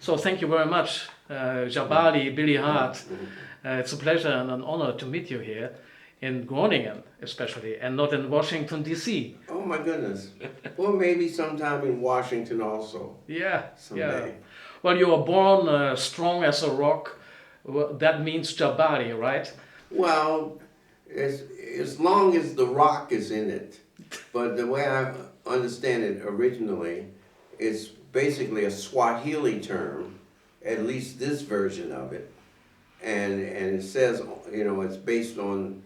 So thank you very much, Jabali Billy Hart. It's a pleasure and an honor to meet you here in Groningen, especially, and not in Washington, D.C. Oh my goodness. Well, maybe sometime in Washington also. Yeah, Someday. yeah. Well, you were born strong as a rock. Well, that means Jabali, right? Well, as long as the rock is in it. But the way I understand it originally, it's basically a Swahili term, at least this version of it. And it says, it's based on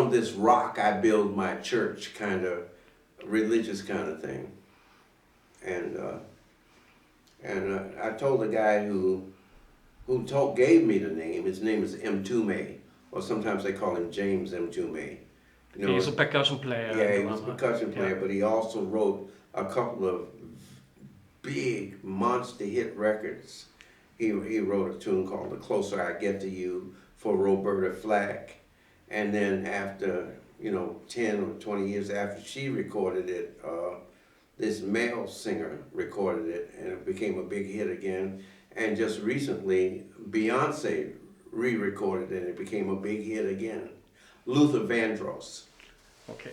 this rock I build my church, kind of religious kind of thing. And I told the guy who gave me the name. His name is Mtume, or sometimes they call him James Mtume. He's a percussion player. Yeah, he was a percussion player, but he also wrote a couple of big monster hit records. He wrote a tune called "The Closer I Get to You" for Roberta Flack, and then after 10 or 20 years after she recorded it, this male singer recorded it, and it became a big hit again. And just recently, Beyonce re-recorded it, and it became a big hit again. Luther Vandross. Okay,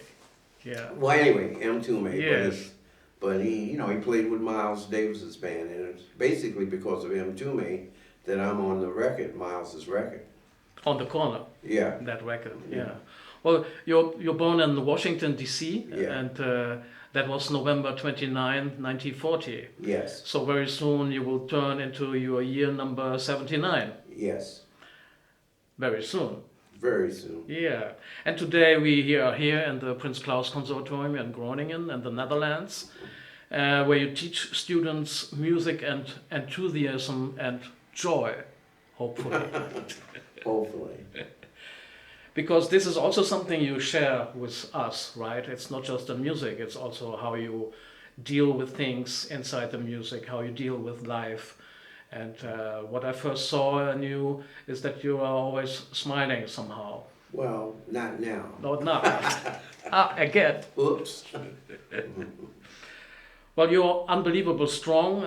yeah. Well, anyway, Mtume, Yes. but he played with Miles Davis's band, and it's basically because of Mtume that I'm on the record, Miles's record. On the corner. Yeah. That record. Yeah. Well, you're born in Washington D.C. Yeah. and that was November 29, 1940. Yes. So very soon you will turn into your year number 79. Yes. Very soon. Very soon. Yeah. And today we are here in the Prins Claus Conservatorium in Groningen in the Netherlands, where you teach students music and enthusiasm and joy, hopefully. Hopefully. Because this is also something you share with us, right? It's not just the music, it's also how you deal with things inside the music, how you deal with life. And what I first saw in you is that you are always smiling somehow. Well, not now. Not now. Again. Oops. Well, you're unbelievable strong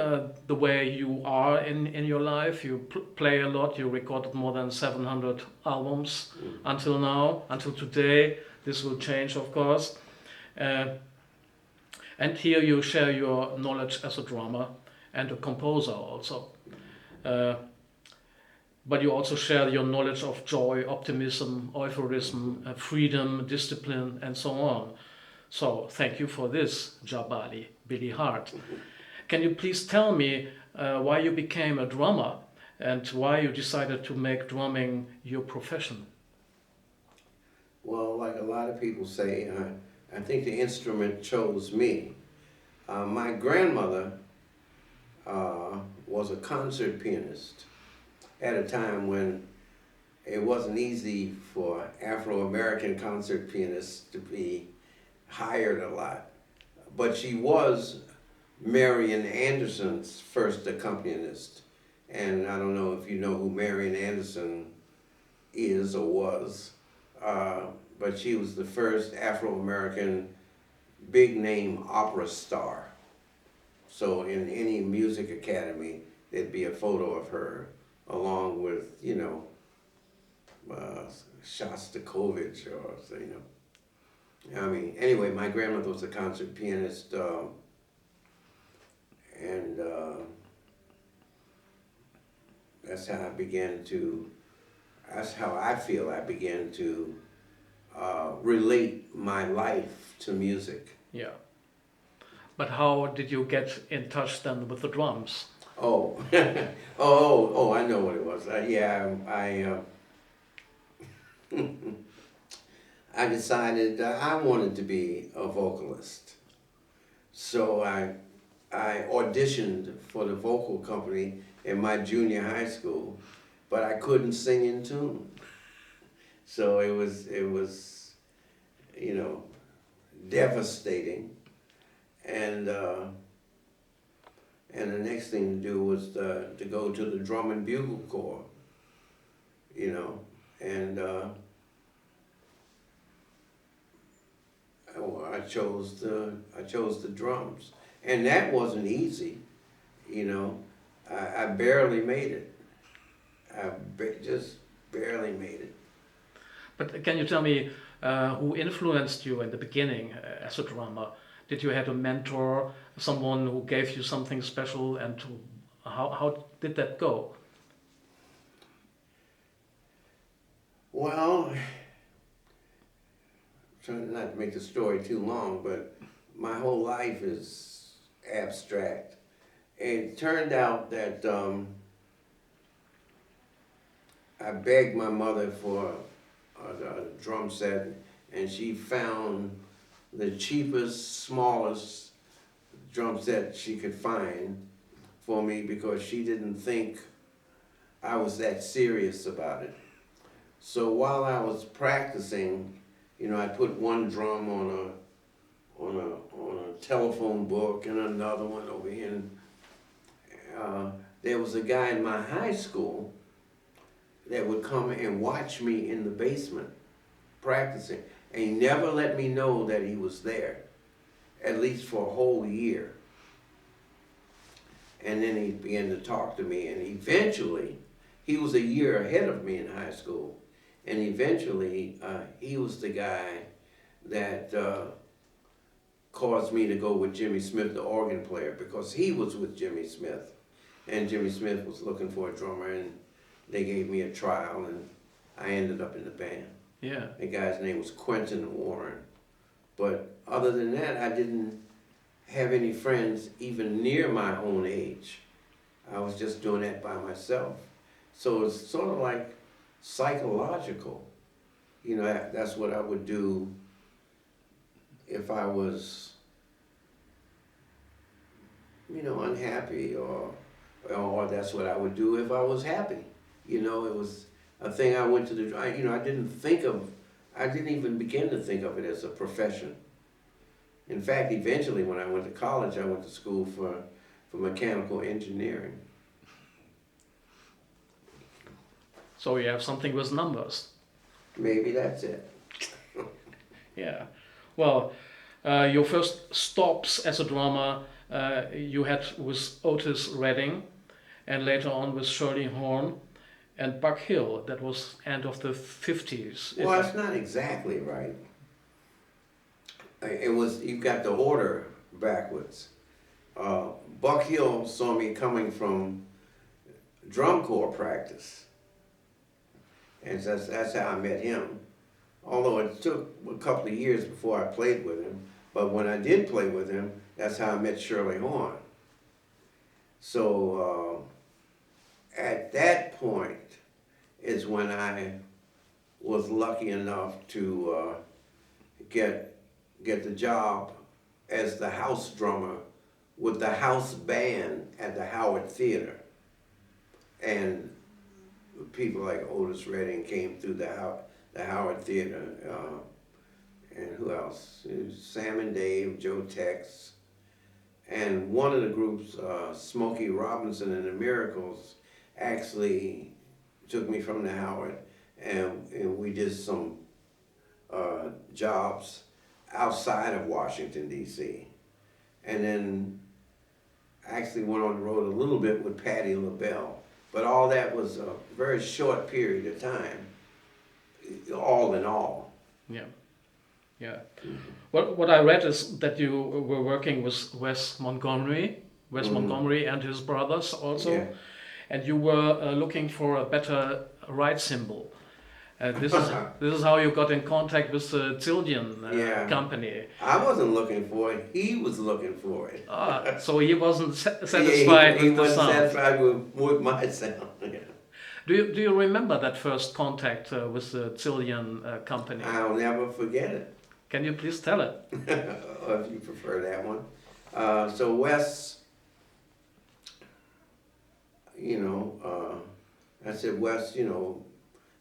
the way you are in your life. You play a lot. You recorded more than 700 albums until now, until today. This will change, of course. And here you share your knowledge as a drummer and a composer also. But you also share your knowledge of joy, optimism, euphorism, freedom, discipline, and so on. So thank you for this, Jabali Billy Hart. Can you please tell me why you became a drummer and why you decided to make drumming your profession? Well, like a lot of people say, I think the instrument chose me. My grandmother was a concert pianist at a time when it wasn't easy for Afro-American concert pianists to be hired a lot. But she was Marian Anderson's first accompanist. And I don't know if you know who Marian Anderson is or was, but she was the first Afro-American big-name opera star. So in any music academy, there'd be a photo of her along with, Shostakovich or, anyway, my grandmother was a concert pianist, and that's how I feel I began to relate my life to music. Yeah. But how did you get in touch then with the drums? Oh, oh, I know what it was. I decided I wanted to be a vocalist. So I auditioned for the vocal company in my junior high school, but I couldn't sing in tune. So it was devastating. And the next thing to do was to go to the drum and bugle corps, and I chose the drums, and that wasn't easy, I barely made it. Just barely made it. But can you tell me who influenced you in the beginning as a drummer? Did you have a mentor, someone who gave you something special, and how did that go? Well, trying not to make the story too long, but my whole life is abstract. It turned out that I begged my mother for a drum set, and she found the cheapest, smallest drum set she could find for me because she didn't think I was that serious about it. So while I was practicing, you know, I put one drum on a telephone book and another one over here. And there was a guy in my high school that would come and watch me in the basement practicing, and he never let me know that he was there, at least for a whole year. And then he began to talk to me, and eventually, he was a year ahead of me in high school, and eventually he was the guy that caused me to go with Jimmy Smith, the organ player, because he was with Jimmy Smith, and Jimmy Smith was looking for a drummer, and they gave me a trial, and I ended up in the band. Yeah. The guy's name was Quentin Warren. But other than that, I didn't have any friends even near my own age. I was just doing that by myself. So it's sort of like psychological. You know, that's what I would do if I was, you know, unhappy, or that's what I would do if I was happy. You know, it was a thing I went to I didn't even begin to think of it as a profession. In fact, eventually when I went to college, I went to school for mechanical engineering. So you have something with numbers. Maybe that's it. Yeah. Well, your first stops as a drummer you had with Otis Redding, and later on with Shirley Horn and Buck Hill. That was end of the 50s. Well, that's not exactly right. It was, you got the order backwards. Buck Hill saw me coming from drum corps practice, and that's how I met him. Although it took a couple of years before I played with him, but when I did play with him, that's how I met Shirley Horn. So at that point is when I was lucky enough to get the job as the house drummer with the house band at the Howard Theater. And people like Otis Redding came through the Howard Theater, and who else? Sam and Dave, Joe Tex, and one of the groups, Smokey Robinson and the Miracles, actually took me from the Howard, and we did some jobs outside of Washington, D.C. And then actually went on the road a little bit with Patti LaBelle. But all that was a very short period of time, all in all. Yeah. Yeah. What I read is that you were working with Wes Montgomery and his brothers also, Yeah. and you were looking for a better ride cymbal. This is how you got in contact with the Zildjian company. I wasn't looking for it. He was looking for it. So he wasn't satisfied he with the wasn't sound. satisfied with my sound. Yeah. Do you remember that first contact with the Zildjian company? I'll never forget it. Can you please tell it? If you prefer that one. So Wes, I said, Wes,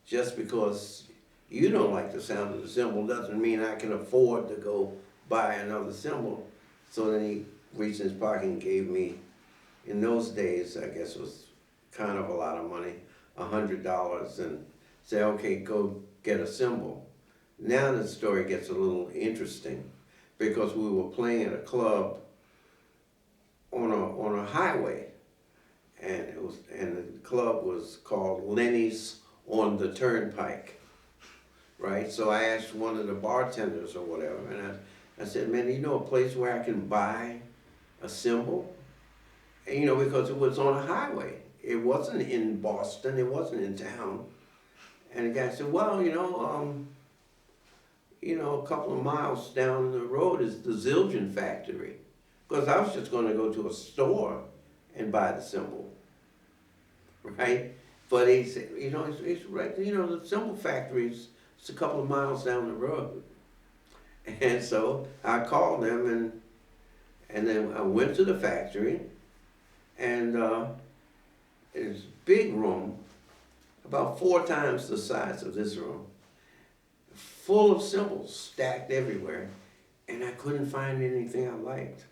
just because you don't like the sound of the cymbal doesn't mean I can afford to go buy another cymbal. So then he reached in his pocket and gave me, in those days, I guess it was kind of a lot of money, $100, and said, okay, go get a cymbal. Now the story gets a little interesting because we were playing at a club on a highway, and the club was called Lenny's on the Turnpike, right? So I asked one of the bartenders or whatever, and I said, man, you know a place where I can buy a cymbal? And, you know, because it was on a highway. It wasn't in Boston, it wasn't in town. And the guy said, well, a couple of miles down the road is the Zildjian factory. Because I was just going to go to a store and buy the cymbal, right? But he said, it's right, the cymbal factory is a couple of miles down the road. And so I called them and then I went to the factory, and it's a big room, about 4 times the size of this room, full of cymbals stacked everywhere, and I couldn't find anything I liked.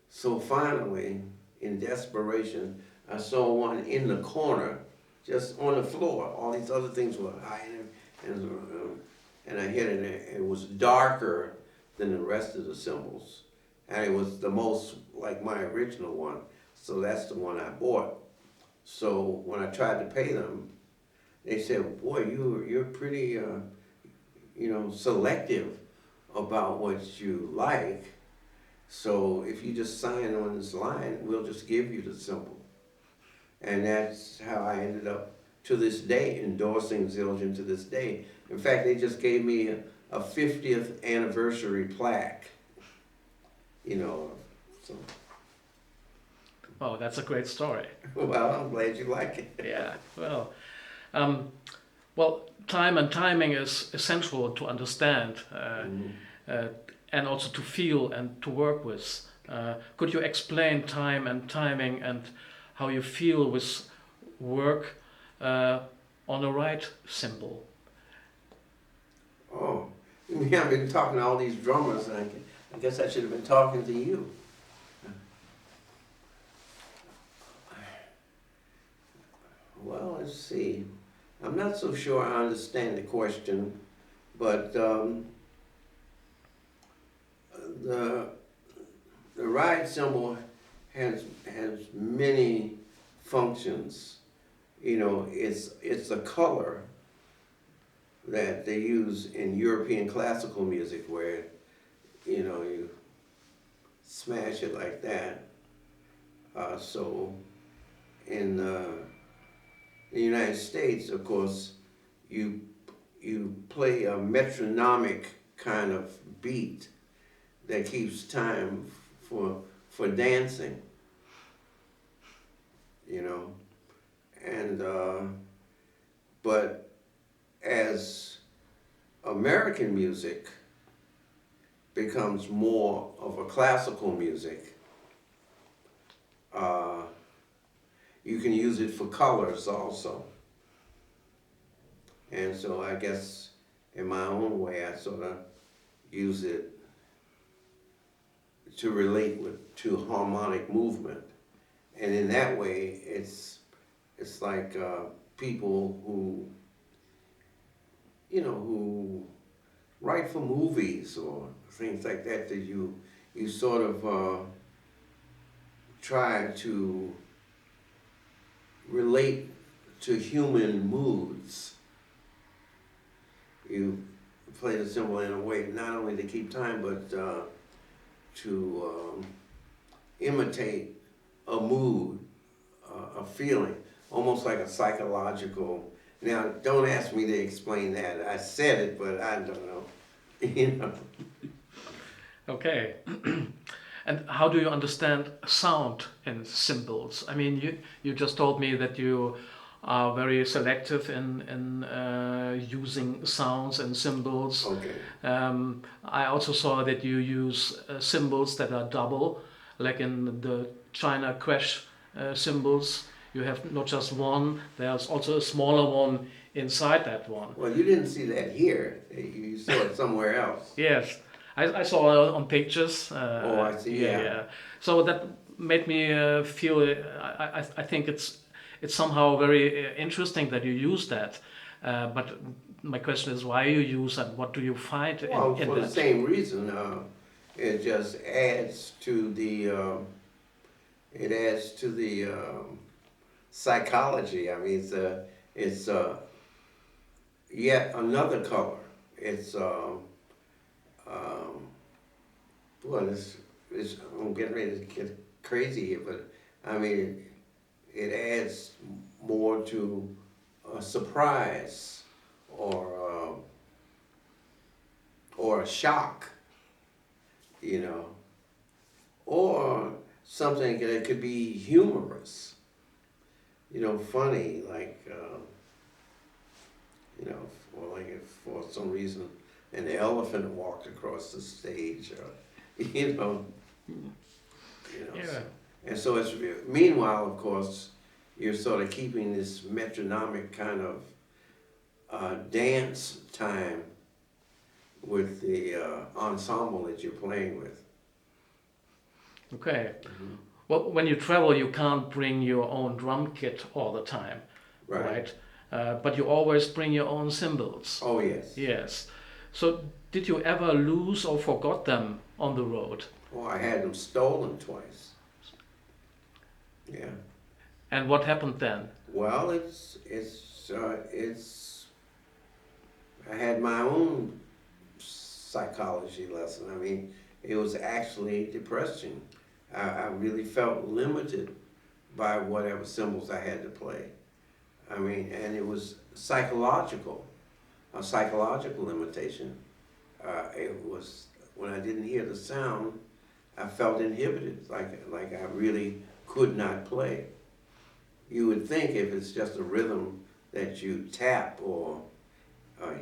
So finally, in desperation, I saw one in the corner, just on the floor. All these other things were hiding, and I hit it. It was darker than the rest of the cymbals, and it was the most like my original one. So that's the one I bought. So when I tried to pay them, they said, "Boy, you're pretty, selective about what you like. So if you just sign on this line, we'll just give you the cymbal." And that's how I ended up, to this day, endorsing Zildjian to this day. In fact, they just gave me a 50th anniversary plaque, so. Oh, that's a great story. Well, I'm glad you like it. Yeah, well, time and timing is essential to understand and also to feel and to work with. Could you explain time and timing and how you feel with work on the right cymbal? Oh, yeah, I've been talking to all these drummers, and I guess I should have been talking to you. Well, let's see. I'm not so sure I understand the question, but the ride cymbal has many functions. It's a color that they use in European classical music, where you smash it like that. So in the United States, of course, you play a metronomic kind of beat that keeps time for dancing, and but as American music becomes more of a classical music, you can use it for colors also. And so I guess in my own way, I sort of use it to relate to harmonic movement. And in that way, it's like people who write for movies or things like that, that you sort of try to relate to human moods. You play the cymbal in a way not only to keep time, but to imitate a mood, a feeling, almost like a psychological. Now, don't ask me to explain that. I said it, but I don't know. Okay. And how do you understand sound in cymbals? I mean, you just told me that you are very selective in using sounds and cymbals. Okay. I also saw that you use cymbals that are double, like in the China crash cymbals. You have not just one, there's also a smaller one inside that one. Well, you didn't see that here. You saw it somewhere else. Yes. I saw it on pictures. Oh, I see. Yeah. So that made me feel. I think it's somehow very interesting that you use that. But my question is, why you use that? What do you find in that? For the same reason. It just adds to the It adds to the psychology. I mean, it's yet another color. It's well, I'm getting ready to get crazy here, but I mean, it adds more to a surprise or a shock, you know, or something that could be humorous, you know, funny, like, you know, if for some reason an elephant walked across the stage, or, you know. Yeah. And so it's, meanwhile, of course, you're sort of keeping this metronomic kind of dance time with the ensemble that you're playing with. Okay. Well, when you travel, you can't bring your own drum kit all the time, right? But you always bring your own cymbals. Oh, yes. Yes. So did you ever lose or forgot them on the road? Well, I had them stolen twice. Yeah. And what happened then? Well, I had my own psychology lesson. I mean, it was actually depressing. I really felt limited by whatever cymbals I had to play. I mean, and it was a psychological limitation. It was, when I didn't hear the sound, I felt inhibited, like I really could not play. You would think if it's just a rhythm that you tap or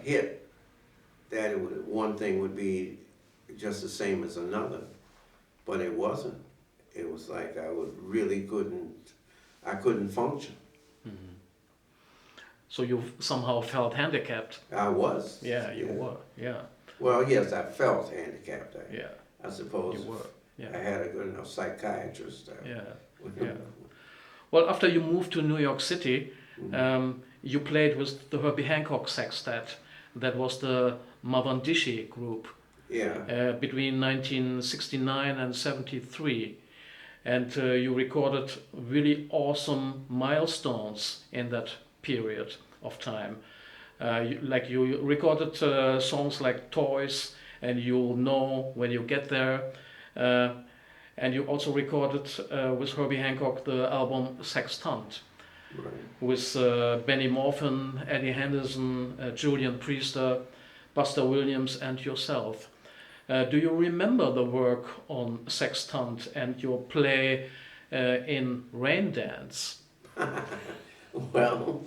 hit, that one thing would be just the same as another, but it wasn't. It was like I couldn't function. Mm-hmm. So you somehow felt handicapped. I was. Yeah, you were. Yeah. Well, yes, I felt handicapped. I suppose you were. Yeah. I had a good enough psychiatrist. Yeah. Well, after you moved to New York City, you played with the Herbie Hancock Sextet. That was the Mavandishi group. Yeah. Between 1969 and 73. And you recorded really awesome milestones in that period of time. You recorded songs like Toys and You'll Know When You Get There. And you also recorded with Herbie Hancock the album Sextant. Right. With Benny Morphin, Eddie Henderson, Julian Priester, Buster Williams and yourself. Do you remember the work on Sextant and your play in Rain Dance? Well,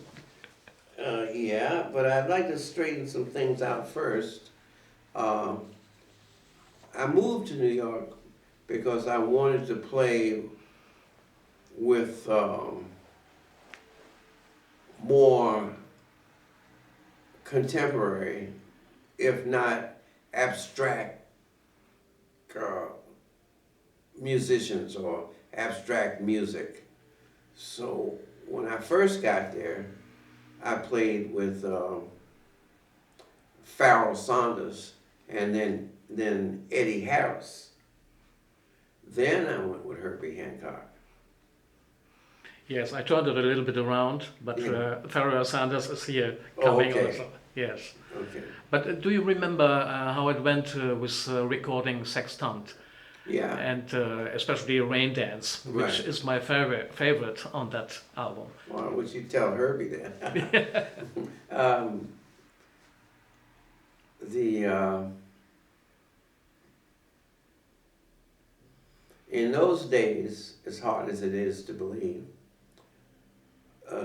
yeah, but I'd like to straighten some things out first. I moved to New York because I wanted to play with more contemporary, if not abstract, musicians or abstract music. So when I first got there, I played with Pharoah Sanders and then Eddie Harris. Then I went with Herbie Hancock. Yes, I turned it a little bit around, but Pharoah Sanders is here coming also. Yes. Okay. But do you remember how it went with recording Sextant? Yeah. And especially Rain Dance, which is my favorite on that album. Well, would you tell Herbie that? In those days, as hard as it is to believe,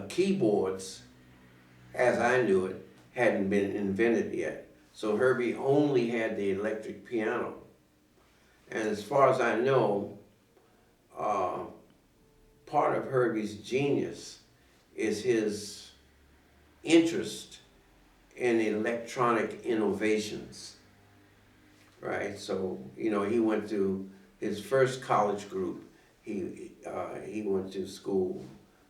keyboards, as I knew it, hadn't been invented yet. So Herbie only had the electric piano. And as far as I know, part of Herbie's genius is his interest in electronic innovations, right? So, you know, he went to his first college group. He went to school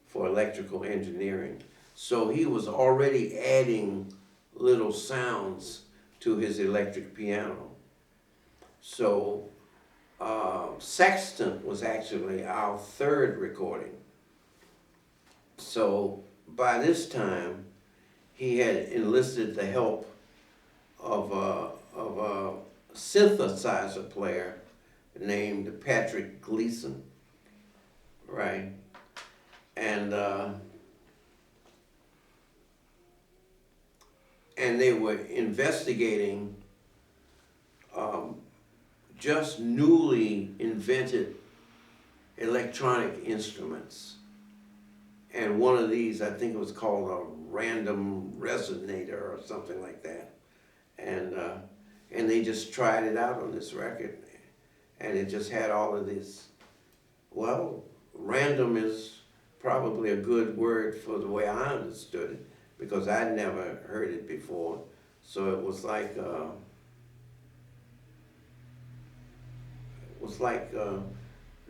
for electrical engineering. So he was already adding little sounds to his electric piano. So Sextant was actually our third recording. So by this time, he had enlisted the help of a synthesizer player named Patrick Gleason, right? And they were investigating just newly invented electronic instruments. And one of these, I think it was called a random resonator or something like that. And they just tried it out on this record. And it just had all of this, well, random is probably a good word for the way I understood it, because I'd never heard it before. So it was like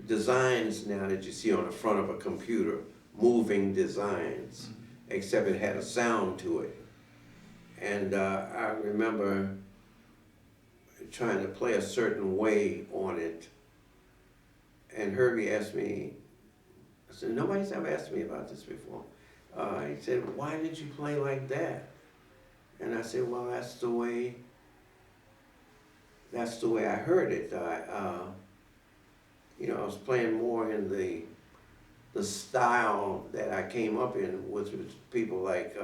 designs now that you see on the front of a computer, moving designs, except it had a sound to it. And I remember trying to play a certain way on it, and Herbie asked me, I said, nobody's ever asked me about this before. He said, why did you play like that? And I said, well, that's the way I heard it. I was playing more in the style that I came up in, which was people like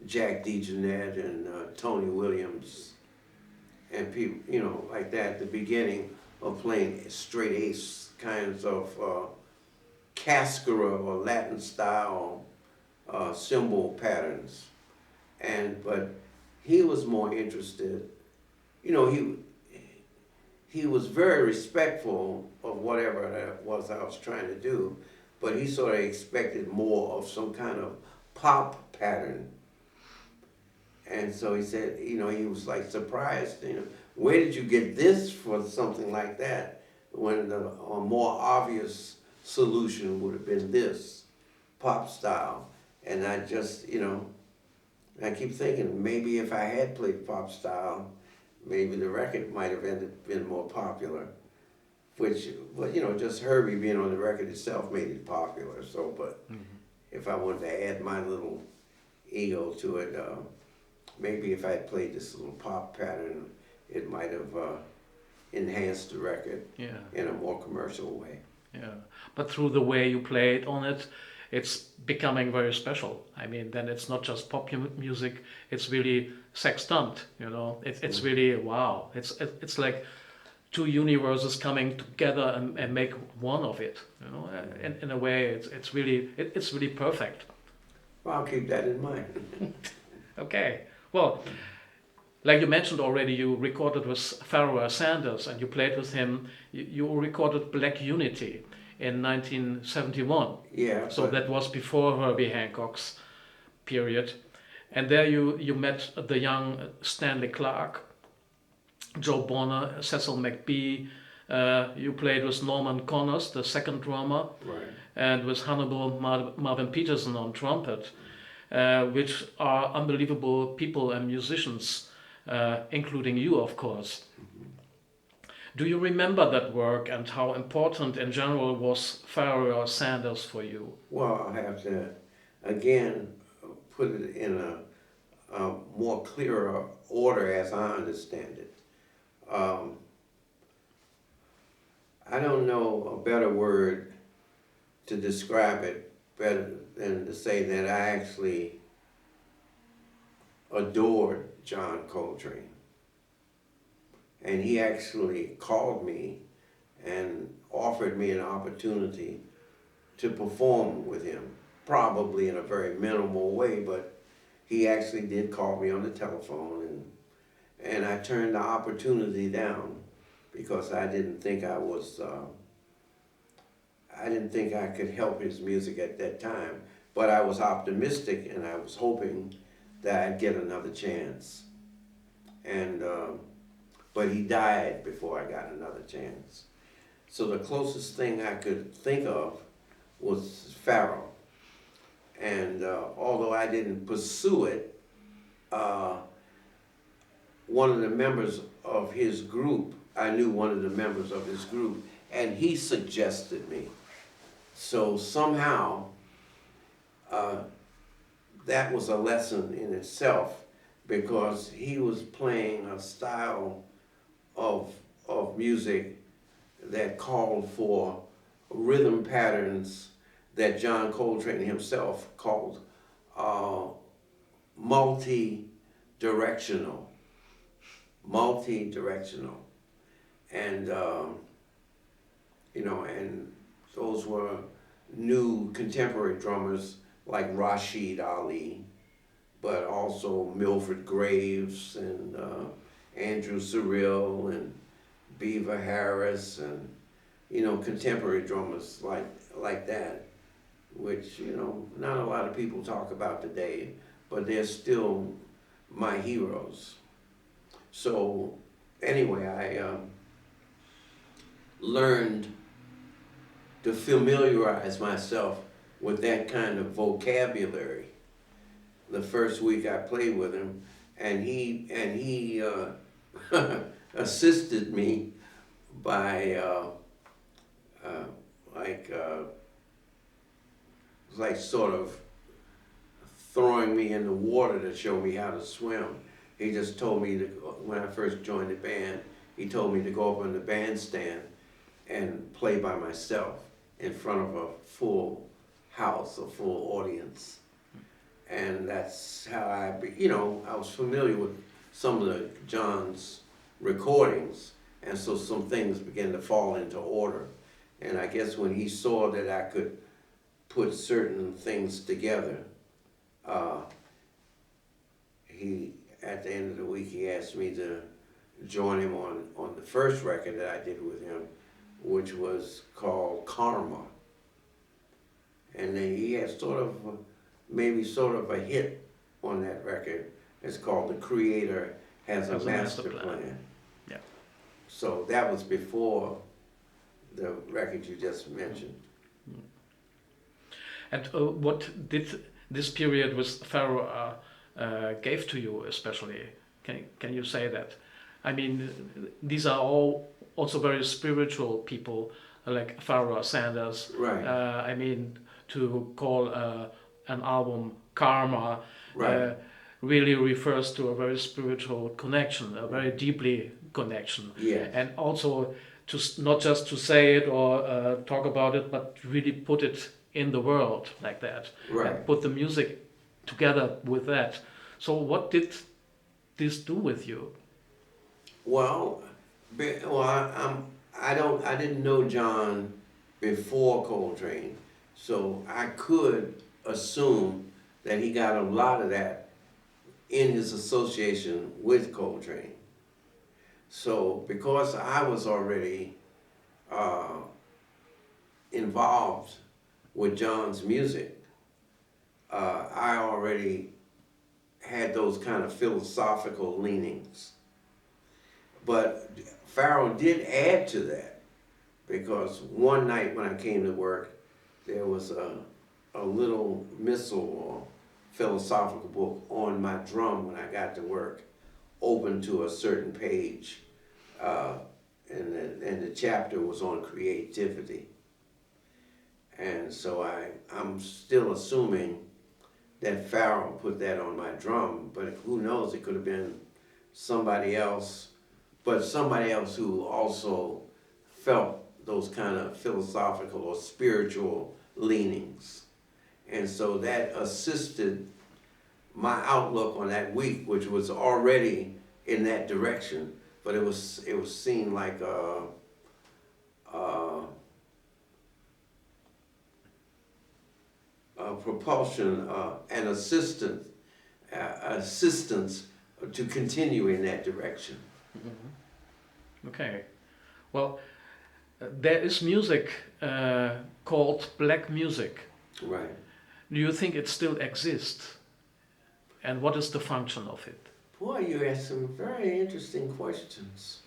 Jack DeJohnette and Tony Williams, and people, like that, the beginning of playing straight ace kinds of cascara or Latin style cymbal patterns. But he was more interested, he was very respectful of whatever that was I was trying to do, but he sort of expected more of some kind of pop pattern. And so he said, he was like surprised, where did you get this for something like that, when a more obvious solution would have been this, pop style. And I just, I keep thinking, maybe if I had played pop style, maybe the record might have been more popular. But just Herbie being on the record itself made it popular. So, but if I wanted to add my little ego to it, maybe if I had played this little pop pattern, it might have enhanced the record in a more commercial way. Yeah, but through the way you played on it, it's becoming very special. I mean, then it's not just pop music; it's really sextant. It's really wow. It's like two universes coming together and make one of it. In a way, it's really perfect. Well, I'll keep that in mind. Okay. Well, like you mentioned already, you recorded with Pharoah Sanders and you played with him. You recorded Black Unity in 1971. Yeah. So that was before Herbie Hancock's period. And there you met the young Stanley Clarke, Joe Bonner, Cecil McBee. You played with Norman Connors, the second drummer, right, and with Hannibal Marvin Peterson on trumpet, which are unbelievable people and musicians, including you, of course. Do you remember that work and how important in general was Pharoah Sanders for you? Well, I'll have to, again, put it in a more clearer order as I understand it. I don't know a better word to describe it better than to say that I actually adored John Coltrane. And he actually called me and offered me an opportunity to perform with him, probably in a very minimal way, but he actually did call me on the telephone, and I turned the opportunity down because I didn't think I could help his music at that time, but I was optimistic and I was hoping that I'd get another chance. But he died before I got another chance. So the closest thing I could think of was Pharoah. And although I didn't pursue it, one of the members of his group I knew one of the members of his group, and he suggested me. So somehow, that was a lesson in itself, because he was playing a style of music that called for rhythm patterns that John Coltrane himself called multi-directional. And and those were new contemporary drummers like Rashid Ali, but also Milford Graves and Andrew Cyril and Beaver Harris, and contemporary drummers like that, which not a lot of people talk about today, but they're still my heroes. So anyway, I learned to familiarize myself with that kind of vocabulary the first week I played with him, and he assisted me by like sort of throwing me in the water to show me how to swim. He just told me to, when I first joined the band, he told me to go up on the bandstand and play by myself in front of a full house, a full audience. And that's how I was familiar with some of the John's recordings, and so some things began to fall into order. And I guess when he saw that I could put certain things together, he, at the end of the week, he asked me to join him on the first record that I did with him, which was called Karma. And then he had sort of a hit on that record. It's called The Creator Has a Master Plan. Yeah. So that was before the record you just mentioned. And what did this period with Pharoah gave to you especially? Can you say that? I mean, these are all also very spiritual people, like Pharoah Sanders. Right. I mean, to call an album Karma Right. really refers to a very spiritual connection, a very deeply connection. Yeah. And also to not just to say it or talk about it, but really put it in the world like that. Right. And put the music together with that. So what did this do with you? Well, I didn't know John before Coltrane, so I could assume that he got a lot of that in his association with Coltrane. So because I was already involved with John's music, I already had those kind of philosophical leanings. But Pharoah did add to that, because one night when I came to work, there was a little missal or philosophical book on my drum when I got to work, open to a certain page, and the chapter was on creativity. And so I'm still assuming that Pharoah put that on my drum, but who knows, it could have been somebody else, but somebody else who also felt those kind of philosophical or spiritual leanings. And so that assisted my outlook on that week, which was already in that direction, but it was seen like a propulsion and assistance to continue in that direction. Mm-hmm. Okay. Well, there is music called black music. Right. Do you think it still exists? And what is the function of it? Boy, you asked some very interesting questions.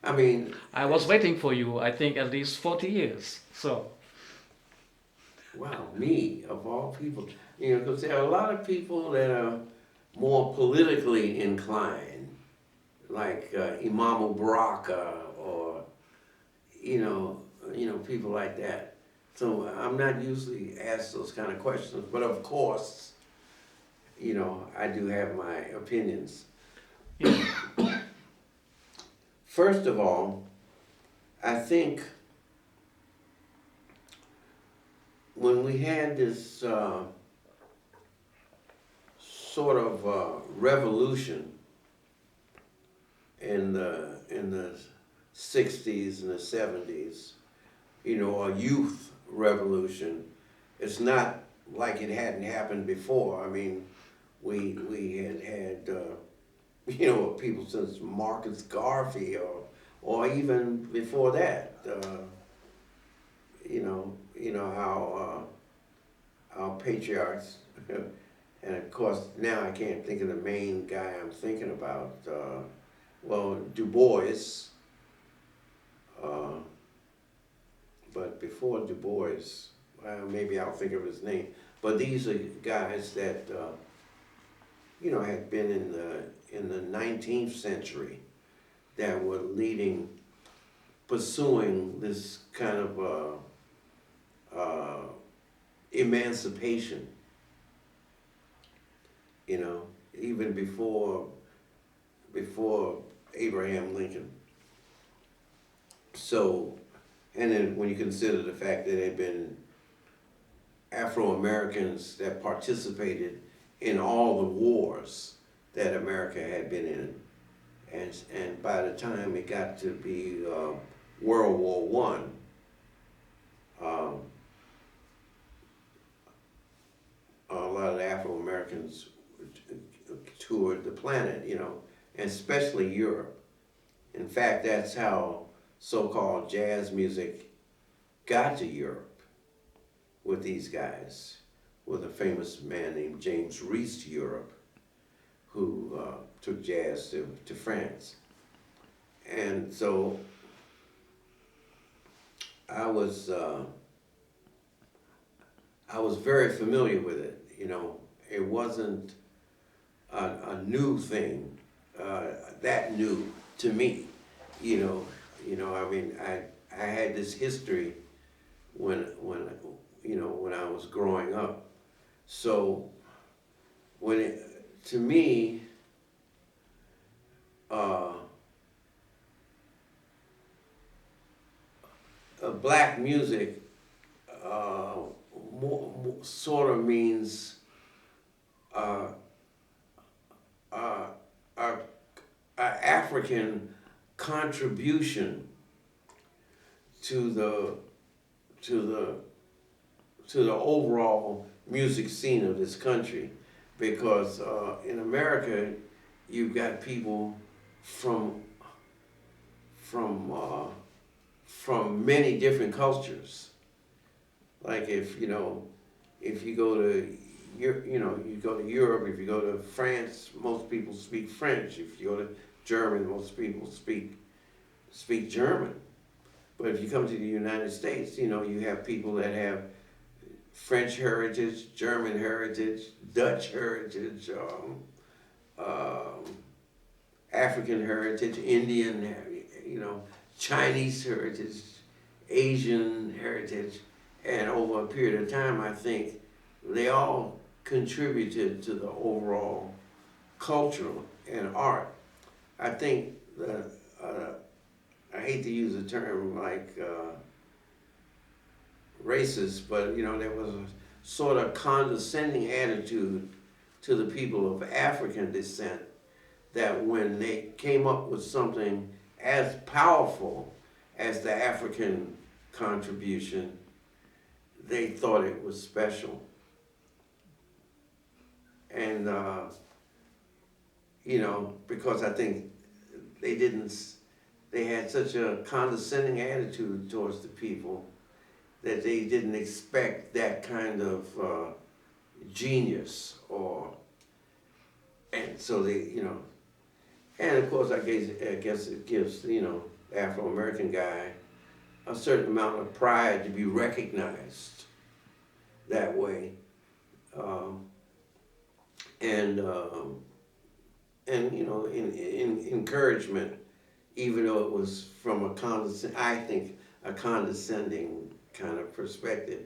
I mean, I was waiting for you, I think, at least 40 years. So. Wow, me, of all people. Because there are a lot of people that are more politically inclined, like Imam Baraka or people like that. So I'm not usually asked those kind of questions, but of course, I do have my opinions. Yeah. First of all, I think when we had this sort of revolution in the 60s and the 70s, a youth revolution, it's not like it hadn't happened before. I mean, we had people since Marcus Garvey or even before that. How our patriarchs, and of course now I can't think of the main guy I'm thinking about. Du Bois, but before Du Bois, maybe I'll think of his name. But these are guys that had been in the 19th century that were pursuing this kind of emancipation, even before Abraham Lincoln. So, and then when you consider the fact that there had been Afro-Americans that participated in all the wars that America had been in, and by the time it got to be World War I, a lot of the Afro-Americans toured the planet, and especially Europe. In fact, that's how so-called jazz music got to Europe, with these guys, with a famous man named James Reese to Europe, who took jazz to France. And so I was very familiar with it. It wasn't a new thing, that new to me. I mean, I had this history when I was growing up. So to me, black music sort of means a African contribution to the overall music scene of this country, because in America you've got people from many different cultures. Like if you go to you go to Europe, if you go to France, most people speak French. If you go to German, most people speak German. But if you come to the United States, you have people that have French heritage, German heritage, Dutch heritage, African heritage, Indian, Chinese heritage, Asian heritage. And over a period of time, I think they all contributed to the overall culture and art. I think I hate to use a term like racist, but there was a sort of condescending attitude to the people of African descent, that when they came up with something as powerful as the African contribution, they thought it was special. And because I think they had such a condescending attitude towards the people that they didn't expect that kind of genius, and so they, and of course I guess it gives, the Afro-American guy a certain amount of pride to be recognized that way, and in encouragement, even though it was from a condescending kind of perspective.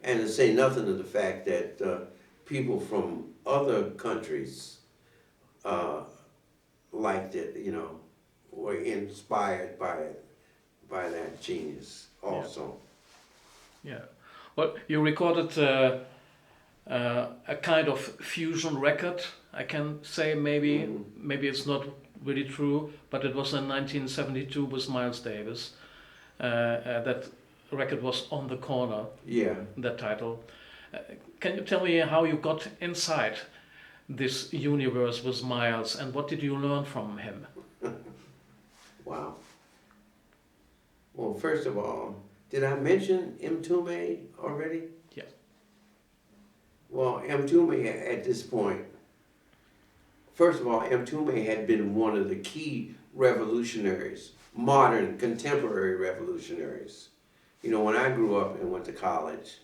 And to say nothing of the fact that people from other countries liked it, you know, were inspired by it, by that genius also. Yeah. Well, you recorded a kind of fusion record, I can say. Maybe it's not really true, but it was in 1972 with Miles Davis. That record was On the Corner. Yeah. That title. Can you tell me how you got inside this universe with Miles, and what did you learn from him? Wow. Well, first of all, did I mention Mtume already? Yes. Well, Mtume at this point, first of all, Mtume had been one of the key revolutionaries, modern, contemporary revolutionaries. You know, when I grew up and went to college,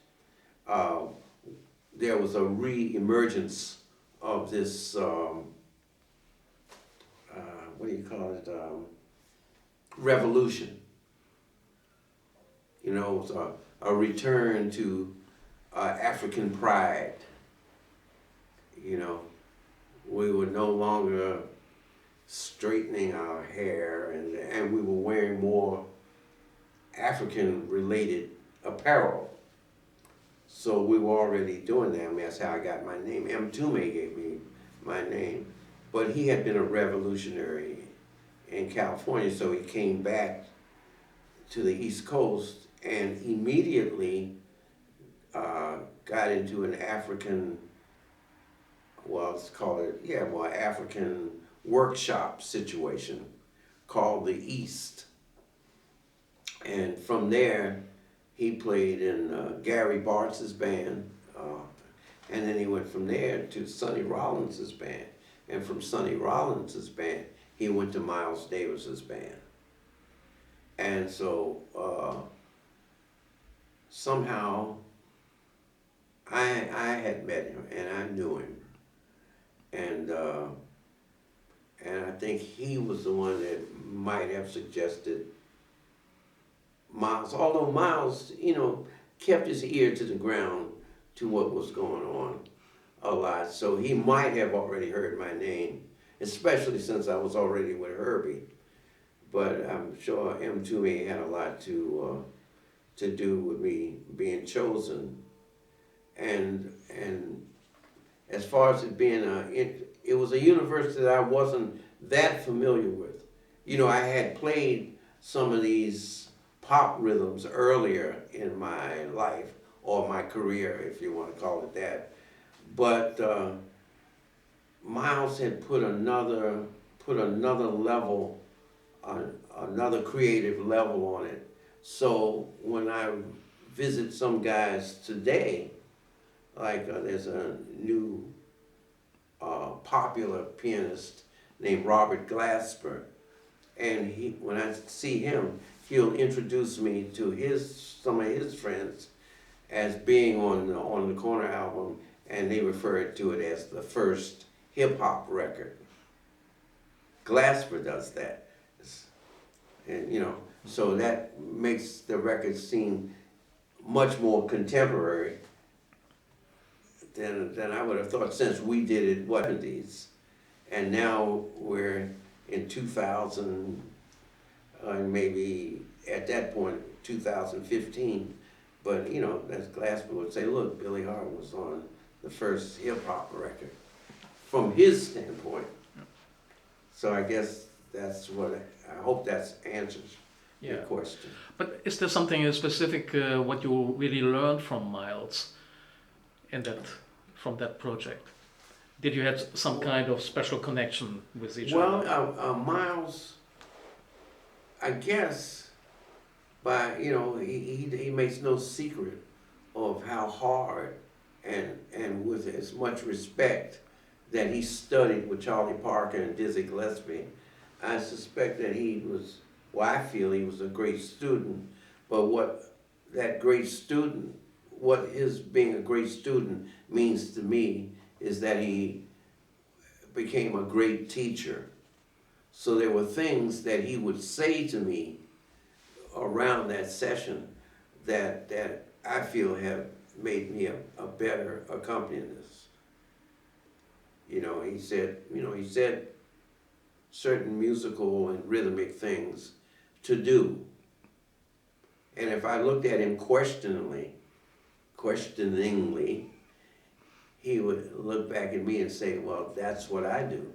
there was a re-emergence of this, what do you call it, revolution. You know, it was a return to African pride. You know, we were no longer straightening our hair, and we were wearing more African-related apparel. So we were already doing that. I mean, that's how I got my name. Mtume gave me my name. But he had been a revolutionary in California, so he came back to the East Coast and immediately got into an African, well, let's call it, African workshop situation called the East. And from there, he played in Gary Bartz's band, and then he went from there to Sonny Rollins's band. And from Sonny Rollins's band, he went to Miles Davis's band. And so somehow I had met him and I knew him. And I think he was the one that might have suggested Miles, although Miles, you know, kept his ear to the ground to what was going on a lot. So he might have already heard my name, especially since I was already with Herbie. But I'm sure Mtume had a lot to do with me being chosen. And as far as it being it was a universe that I wasn't that familiar with. You know, I had played some of these pop rhythms earlier in my life, or my career, if you want to call it that. But Miles had put another level, another creative level on it. So when I visit some guys today, like there's a new popular pianist named Robert Glasper, and when I see him, he'll introduce me to some of his friends as being on the Corner album, and they refer to it as the first hip-hop record. Glasper does that. And, you know, so that makes the record seem much more contemporary than I would have thought, since we did it in the 70s. And now we're in 2000, maybe at that point, 2015. But, you know, as Glasper would say, look, Billy Hart was on the first hip-hop record from his standpoint. So I guess that's what, I hope that answers your question. But is there something specific what you really learned from Miles from that project? Did you have some kind of special connection with each other? Well, Miles, I guess, you know, he makes no secret of how hard and with as much respect that he studied with Charlie Parker and Dizzy Gillespie. I suspect that I feel he was a great student, but what his being a great student means to me is that he became a great teacher. So there were things that he would say to me around that session that I feel have made me a better accompanist. You know, he said certain musical and rhythmic things to do. And if I looked at him questioningly, he would look back at me and say, well, that's what I do.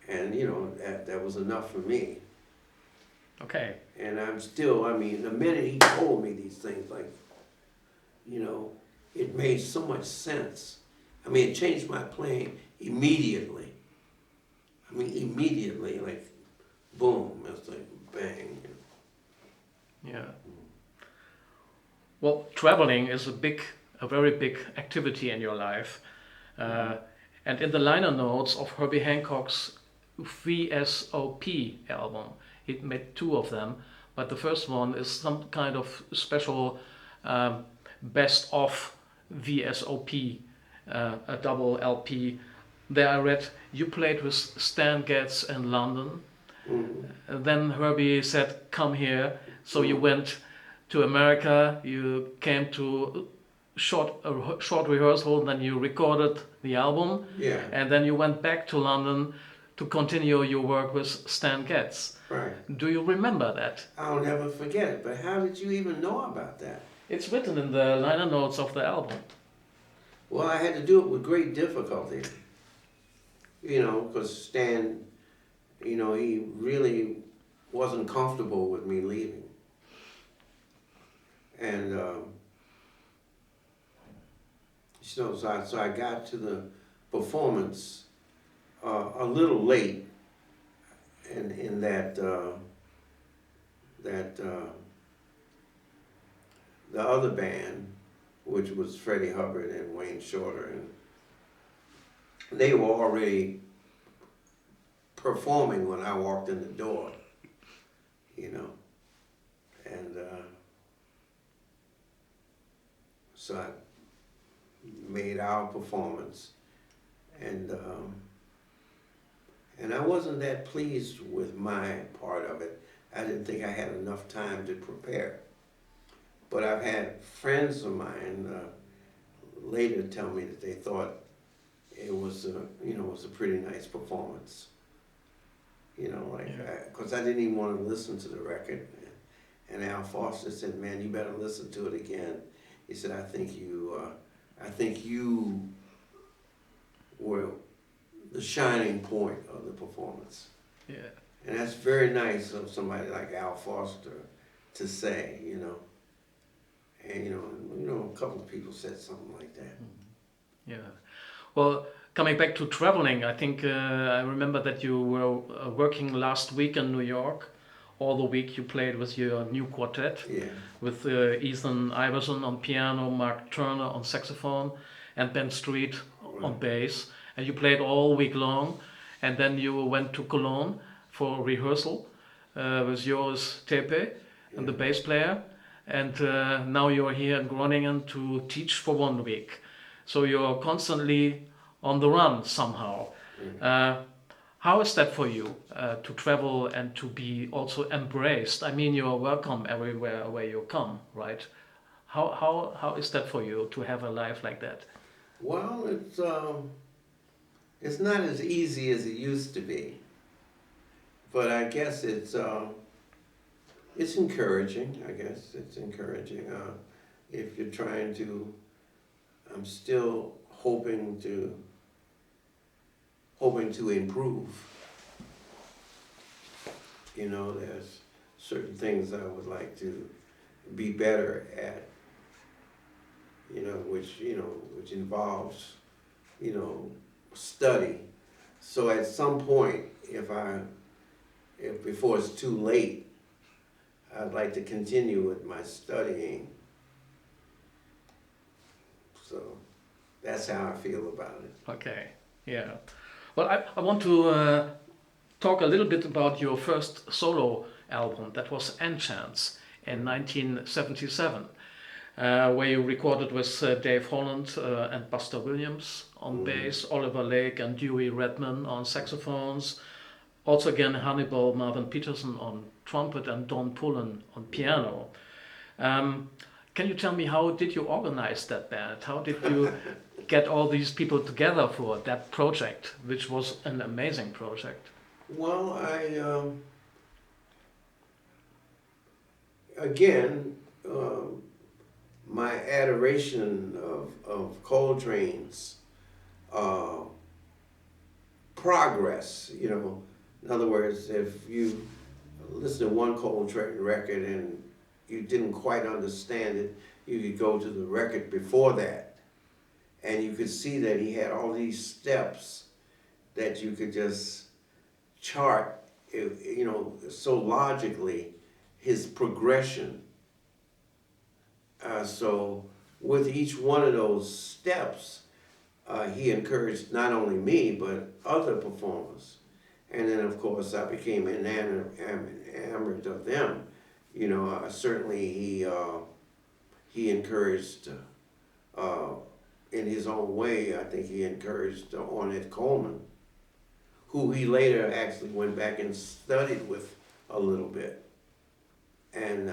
And, you know, that was enough for me. Okay. And I'm still, I mean, the minute he told me these things, like, you know, it made so much sense. I mean, it changed my playing immediately. I mean, immediately, like, boom, it's like bang. Yeah. Well, traveling is a very big activity in your life. And in the liner notes of Herbie Hancock's VSOP album, he made two of them, but the first one is some kind of special best of VSOP, a double LP. There I read you played with Stan Getz in London. Then Herbie said, come here. So you went to America, you came to a short rehearsal, then you recorded the album. Yeah. And then you went back to London to continue your work with Stan Getz. Right. Do you remember that? I'll never forget it, but how did you even know about that? It's written in the liner notes of the album. Well, I had to do it with great difficulty. You know, because Stan, you know, he really wasn't comfortable with me leaving. And, so I got to the performance a little late in that the other band, which was Freddie Hubbard and Wayne Shorter, and they were already performing when I walked in the door, you know, and so I made our performance, and I wasn't that pleased with my part of it. I didn't think I had enough time to prepare. But I've had friends of mine later tell me that they thought it was a pretty nice performance. You know, like, because I didn't even want to listen to the record. And Al Foster said, "Man, you better listen to it again." He said, I think you were the shining point of the performance." Yeah. And that's very nice of somebody like Al Foster to say, you know. And you know, a couple of people said something like that. Yeah. Well, coming back to traveling, I think I remember that you were working last week in New York. All the week you played with your new quartet, with Iverson on piano, Mark Turner on saxophone, and Ben Street on bass. And you played all week long. And then you went to Cologne for rehearsal with Joris Teepe and the bass player. And now you're here in Groningen to teach for 1 week. So you're constantly on the run somehow. How is that for you, to travel and to be also embraced? I mean, you're welcome everywhere where you come, right? How is that for you to have a life like that? Well, it's not as easy as it used to be. But I guess it's encouraging, I guess. It's encouraging. If you're trying to, I'm still hoping to improve. You know, there's certain things I would like to be better at, you know, which involves, you know, study. So at some point, if before it's too late, I'd like to continue with my studying. So that's how I feel about it. Okay, yeah. Well, I want to talk a little bit about your first solo album. That was Enchants in 1977. where you recorded with Dave Holland and Buster Williams on bass, Oliver Lake and Dewey Redman on saxophones. Also again Hannibal Marvin Peterson on trumpet and Don Pullen on piano. Can you tell me, how did you organize that band? How did you get all these people together for that project, which was an amazing project? Well, again, my adoration of Coltrane's progress, you know. In other words, if you listen to one Coltrane record and you didn't quite understand it, you could go to the record before that, and you could see that he had all these steps that you could just chart, you know, so logically, his progression. So with each one of those steps, he encouraged not only me, but other performers. And then, of course, I became enamored of them. You know, certainly he encouraged, in his own way, I think he encouraged Ornette Coleman, who he later actually went back and studied with a little bit. And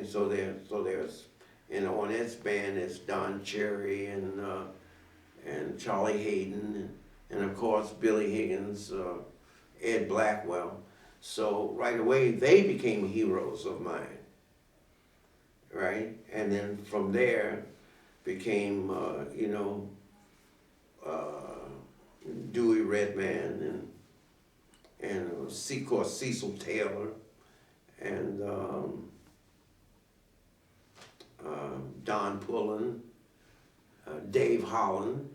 so there's, in Ornette's band, there's Don Cherry and Charlie Hayden, and of course Billy Higgins, Ed Blackwell. So right away they became heroes of mine, right? And then from there became, you know, Dewey Redman and of course Cecil Taylor and Don Pullen, Dave Holland,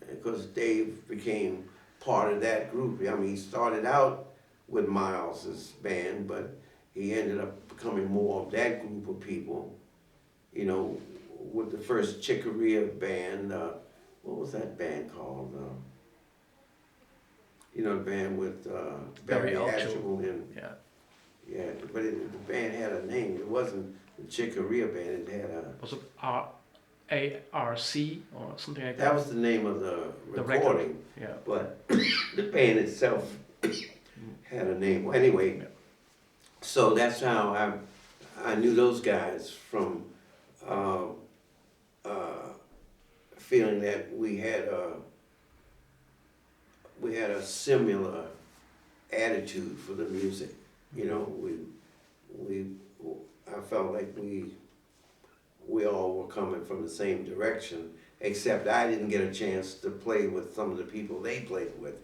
because Dave became part of that group. I mean, he started out with Miles's band, but he ended up becoming more of that group of people. You know, with the first Chicoria band, what was that band called? You know, the band with Barry Ashwell and yeah, but the band had a name. It wasn't the Chicoria band. It had a. Was it ARC or something like that? That was the name of the recording. Yeah. But the band itself had a name. Well, anyway, so that's how I knew those guys from feeling that we had a similar attitude for the music. You know, I felt like we all were coming from the same direction, except I didn't get a chance to play with some of the people they played with.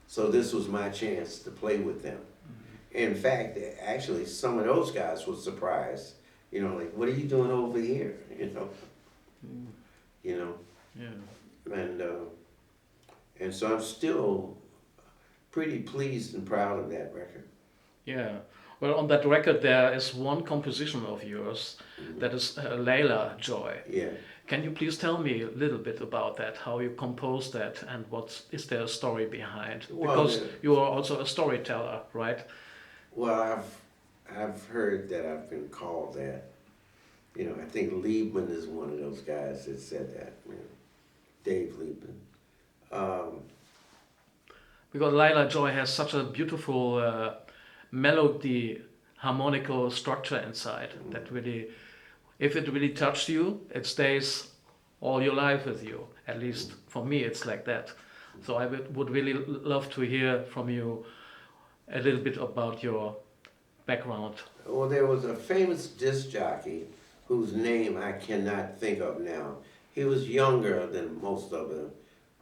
So this was my chance to play with them. In fact, actually, some of those guys were surprised. You know, like, what are you doing over here? You know. You know. Yeah. And so I'm still pretty pleased and proud of that record. Yeah. Well, on that record there is one composition of yours that is Layla Joy. Yeah. Can you please tell me a little bit about that, how you composed that, and what is there a story behind? Because you are also a storyteller, right? Well, I've heard that I've been called that. You know, I think Liebman is one of those guys that said that, you know, Dave Liebman. Because Layla Joy has such a beautiful melody, harmonical structure inside that really, if it really touched you, it stays all your life with you. At least for me, it's like that. So I would really love to hear from you a little bit about your background. Well, there was a famous disc jockey whose name I cannot think of now. He was younger than most of them.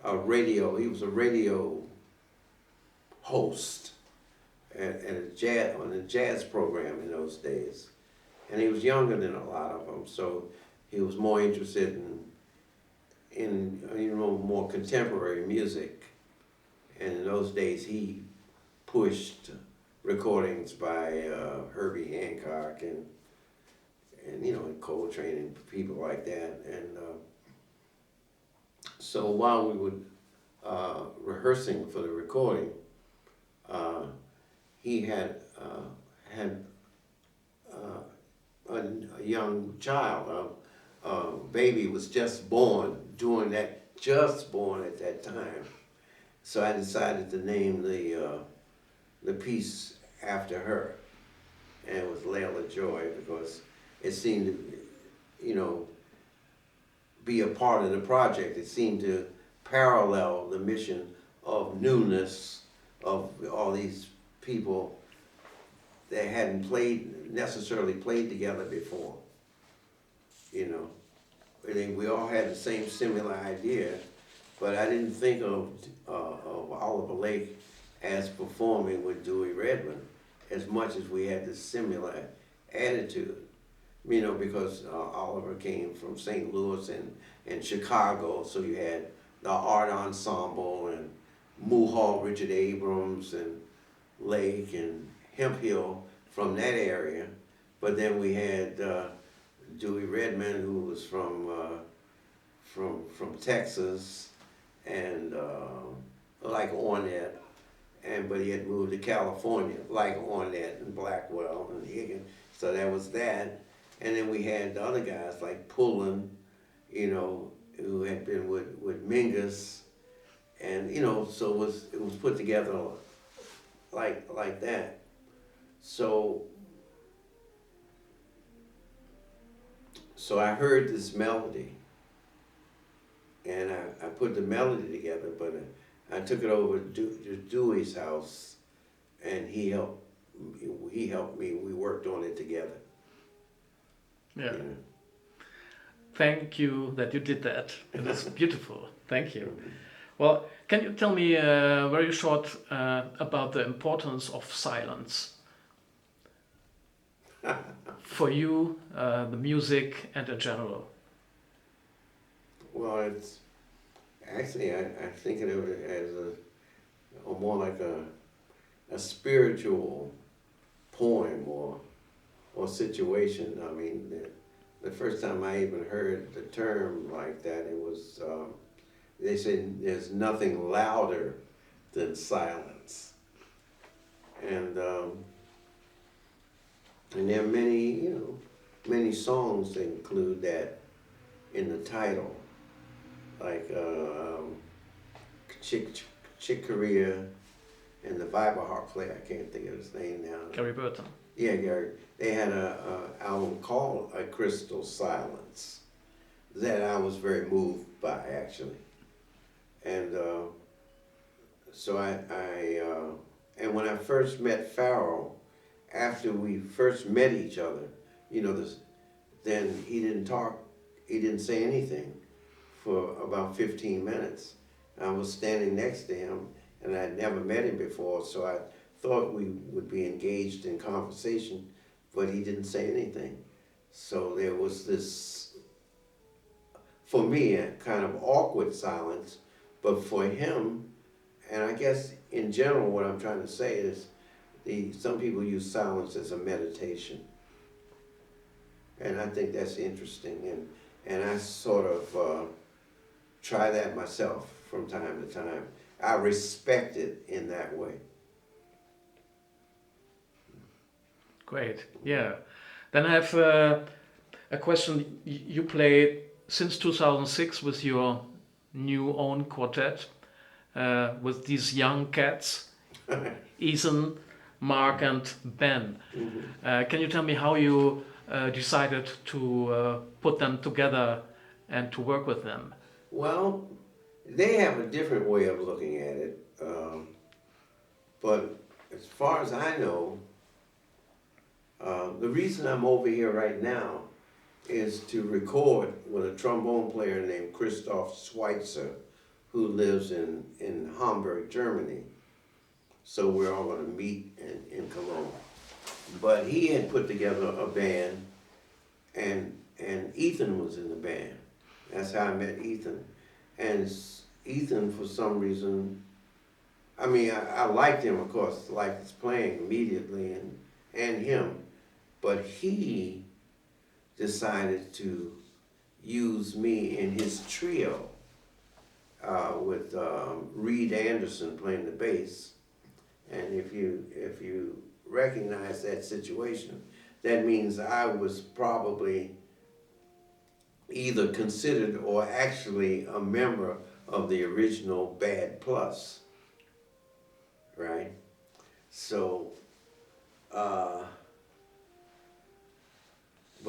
He was a radio host on a jazz program in those days. And he was younger than a lot of them, so he was more interested in you know, more contemporary music. And in those days he pushed recordings by Herbie Hancock and you know, and Coltrane and people like that. And so while we were rehearsing for the recording, he had a young child, baby was just born just born at that time. So I decided to name the piece after her, and it was Layla Joy, because it seemed to, be a part of the project. It seemed to parallel the mission of newness, of all these people that hadn't necessarily played together before. I think we all had the same similar idea, but I didn't think of Oliver Lake as performing with Dewey Redman as much as we had this similar attitude. Because Oliver came from St. Louis and Chicago, so you had the art ensemble and Mulhall, Richard Abrams, and Lake and Hemphill from that area. But then we had Dewey Redman, who was from Texas, and like Ornette, but he had moved to California, like Ornette and Blackwell and Higgins. So that was that. And then we had the other guys like Pullen, who had been with Mingus, and so it was put together like that. So I heard this melody, and I put the melody together, but I took it over to Dewey's house, and he helped me. We worked on it together. Yeah. Thank you that you did that. It is beautiful. Thank you. Well, can you tell me very short about the importance of silence for you, the music, and in general? Well, it's actually I think of it as a more like a spiritual poem or situation. I mean, the first time I even heard the term like that, it was, they said there's nothing louder than silence. And there are many songs that include that in the title, like Chick Corea and the Bible harp player, I can't think of his name now. Gary Burton. Yeah, Gary. They had a album called A Crystal Silence that I was very moved by, actually. And so and when I first met Pharoah, after we first met each other, then he didn't say anything for about 15 minutes. I was standing next to him, and I'd never met him before, so I thought we would be engaged in conversation, but he didn't say anything. So there was this, for me, a kind of awkward silence, but for him, and I guess in general what I'm trying to say is some people use silence as a meditation. And I think that's interesting, and I sort of try that myself from time to time. I respect it in that way. Great, yeah. Then I have a question. You played since 2006 with your new own quartet, with these young cats, Ethan, Mark, and Ben. Mm-hmm. Can you tell me how you decided to put them together and to work with them? Well, they have a different way of looking at it, but as far as I know, the reason I'm over here right now is to record with a trombone player named Christophe Schweizer, who lives in Hamburg, Germany. So we're all going to meet in Cologne. But he had put together a band, and Ethan was in the band. That's how I met Ethan. And Ethan, for some reason, I liked him, of course, liked his playing immediately, and him. But he decided to use me in his trio with Reed Anderson playing the bass. And if you recognize that situation, that means I was probably either considered or actually a member of the original Bad Plus, right? So, but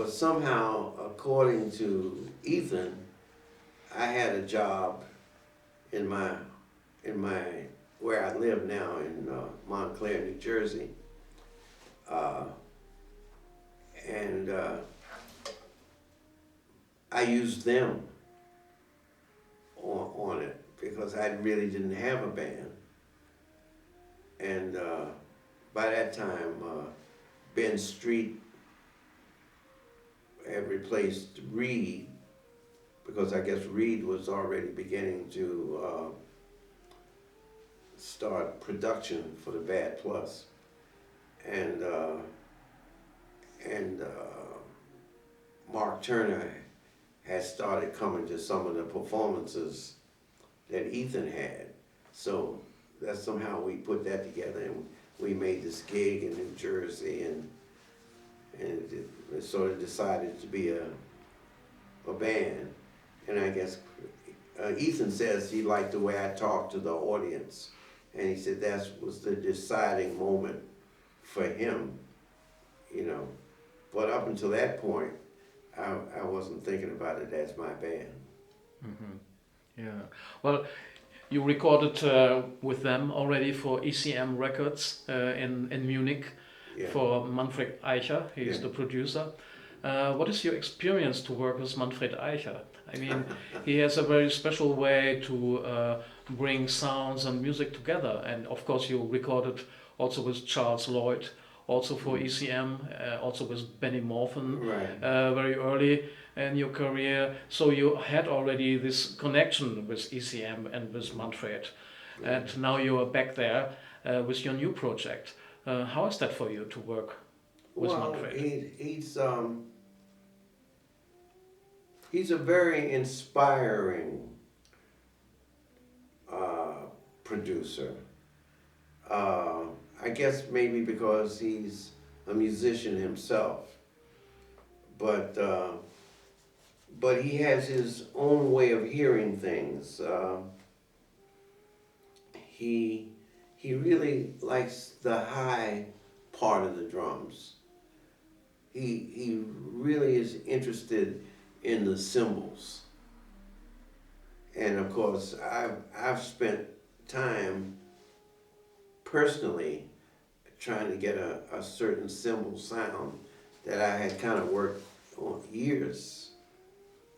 somehow, according to Ethan, I had a job in my where I live now in Montclair, New Jersey, and I used them on it because I really didn't have a band, and by that time, Ben Street had replaced Reed, because I guess Reed was already beginning to start production for the Bad Plus, and Mark Turner had started coming to some of the performances that Ethan had. So that's somehow we put that together, and we made this gig in New Jersey, and it sort of decided to be a band. And I guess Ethan says he liked the way I talked to the audience, and he said that was the deciding moment for him, you know. But up until that point, I wasn't thinking about it as my band. Mm-hmm. Yeah. Well, you recorded with them already for ECM Records in Munich, Yeah. for Manfred Eicher. He is the producer. What is your experience to work with Manfred Eicher? I mean, he has a very special way to bring sounds and music together. And of course, you recorded also with Charles Lloyd, also for ECM, also with Benny Morphin, Right. very early in your career. So you had already this connection with ECM and with Manfred. And now you are back there with your new project. How is that for you to work with Manfred? He's a very inspiring producer. I guess maybe because he's a musician himself, but he has his own way of hearing things. He really likes the high part of the drums. He really is interested in the cymbals. And of course, I've spent time personally trying to get a certain cymbal sound that I had kind of worked on years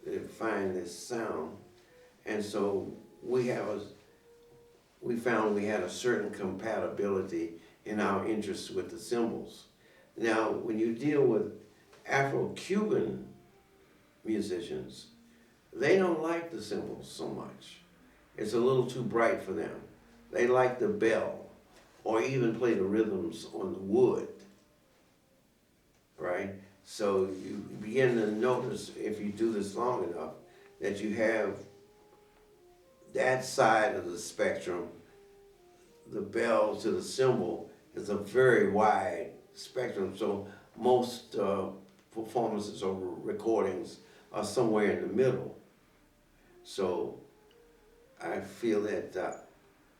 to find this sound. And so we found we had a certain compatibility in our interests with the cymbals. Now, when you deal with Afro-Cuban musicians, they don't like the cymbals so much. It's a little too bright for them. They like the bell, or even play the rhythms on the wood, right? So you begin to notice, if you do this long enough, that you have that side of the spectrum. The bell to the cymbal is a very wide spectrum, so most performances or recordings are somewhere in the middle. So I feel that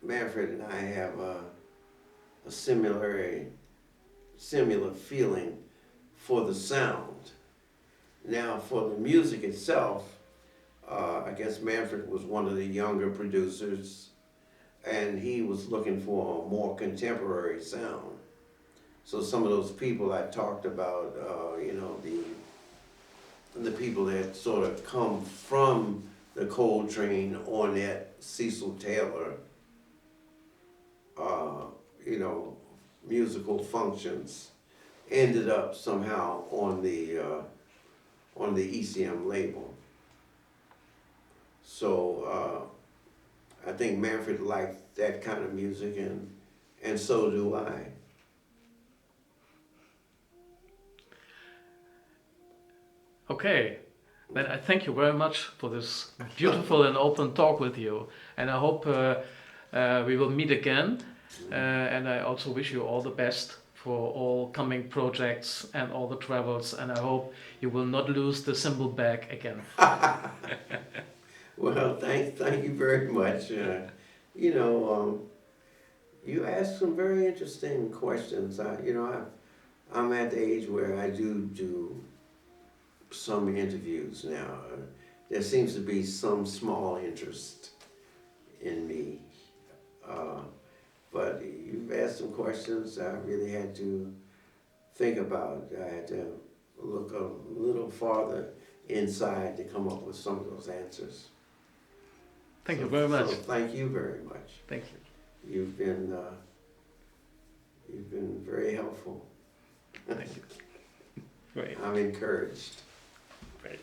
Manfred and I have a similar feeling for the sound. Now, for the music itself, I guess Manfred was one of the younger producers, and he was looking for a more contemporary sound. So some of those people I talked about, the people that sort of come from the Coltrane, Ornette, Cecil Taylor, musical functions, ended up somehow on the ECM label. So I think Manfred liked that kind of music, and so do I. Okay, then I thank you very much for this beautiful and open talk with you, and I hope we will meet again. And I also wish you all the best for all coming projects and all the travels, and I hope you will not lose the cymbal bag again. Well, thank you very much. You know, you asked some very interesting questions. I'm at the age where I do some interviews now. There seems to be some small interest in me. But you've asked some questions I really had to think about. I had to look a little farther inside to come up with some of those answers. Thank you very much. So thank you very much. Thank you. You've been very helpful. Thank you. Great. I'm encouraged. Great.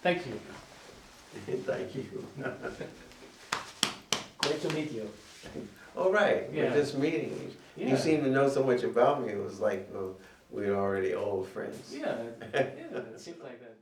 Thank you. Thank you. Great to meet you. All right. Yeah. We're just meeting. Yeah. You seem to know so much about me. It was like we're already old friends. Yeah, it seems like that.